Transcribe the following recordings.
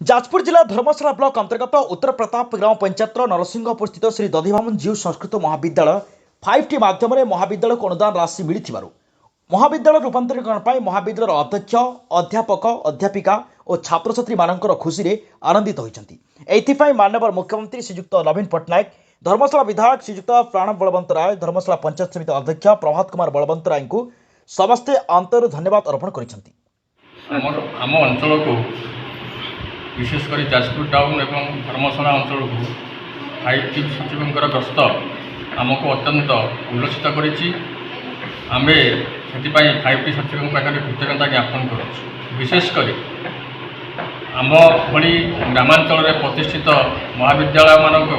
जाजपुर जिला धर्मशाला ब्लॉक अंतर्गत उत्तर प्रताप ग्राम पंचायत नरसिंहपुर स्थित श्री दधिवामन जीव संस्कृत महाविद्यालय 5T माध्यम महाविद्यालय को अनुदान राशि मिली महाविद्यालय रूपांतरीकरण पर महाविद्यालय अध्यक्ष अध्यापक अध्यापिका और छात्र छात्री मानकर खुशी रे आनंदित होती। माननीय मुख्यमंत्री श्रीजुक्त नवीन पट्टनायक, धर्मशाला विधायक श्रीजुक्त प्राणव बलवंत राय, धर्मशाला पंचायत समिति अध्यक्ष प्रभात कुमार बलवंत राय को समस्ते अंतर धन्यवाद अर्पण करछंती। आम अंचल को विशेषकर जाजपुर टाउन एवं धर्मशाला अंचल को 5T सचिवर गस्त आमको अत्यंत उल्लसित करें। 5T सचिव पाखे कृतज्ञता ज्ञापन कर विशेषकर आम भली ग्रामांचल प्रतिष्ठित महाविद्यालय मानक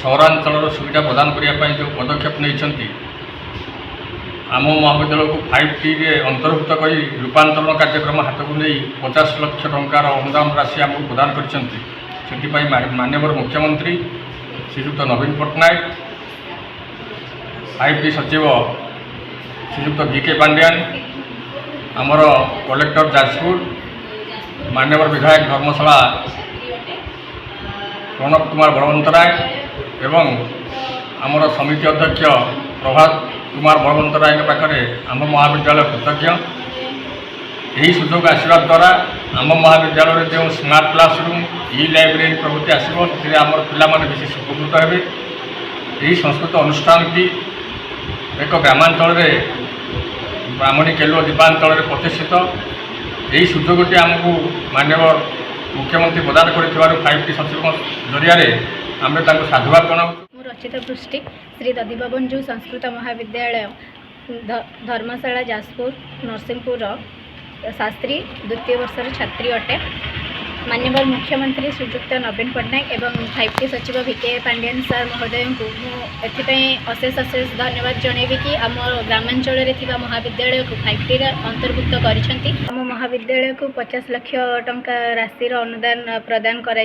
सहरांचल सुविधा प्रदान करने जो पदक्षेप नहीं आम महाविद्यालय को 5T अंतर्भुक्त कर रूपांतरण कार्यक्रम हाथ को नहीं 50 लाख टंकार अनुदान राशि आमको प्रदान कर माननीय मुख्यमंत्री श्रीजुक्त नवीन पट्टनायक, 5T सचिव श्रीजुक्त VK पांड्यान, आमर कलेक्टर जाजपुर, माननीय विधायक धर्मशाला प्रणव कुमार बलवंत राय एवं आमर समिति अध्यक्ष प्रभात कुमार बलवंत राय पाखे आम महाविद्यालय कृतज्ञ। यही सुजोग आसवा द्वारा आम महाविद्यालय जो स्मार्ट क्लासरूम लाइब्रेरी प्रभृति आसो आमर पाने विशेष उपकृत हे। यही संस्कृत अनुष्ठान की एक ग्रामांचल ब्राह्मणी केलुआ द्वीपांचल प्रतिष्ठित यही सुजोगटी आमको माननीय मुख्यमंत्री प्रदान कर 5T सचिव जरिया आम साधुवाद जनाऊँ। रचिता पृष्टि श्री दधिवामन जीव संस्कृत महाविद्यालय धर्मशाला जाजपुर नरसिंहपुर शास्त्री द्वितीय वर्षर छात्री अटे। माननीय मुख्यमंत्री श्रीजुक्त नवीन पट्टनायक एवं 5T सचिव VK पांड्यान सर महोदय को अशेष अशेष धन्यवाद जनइबी कि आम ग्रामांचल महाविद्यालय को 5T अंतर्भुक्त कर महाविद्यालय को 50 लाख टंका राशि अनुदान प्रदान कर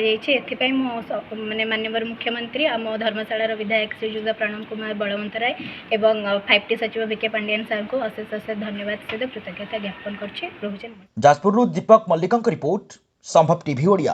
माननीय मुख्यमंत्री आम धर्मशाला विधायक श्रीजुक्त प्राणव कुमार बलवंत राय एवं 5T सचिव VK पांड्यान सर को अशेष अशेष धन्यवाद सहित कृतज्ञता ज्ञापन कर। जाजपुर दीपक मल्लिक रिपोर्ट संभव टीवी ओडिया।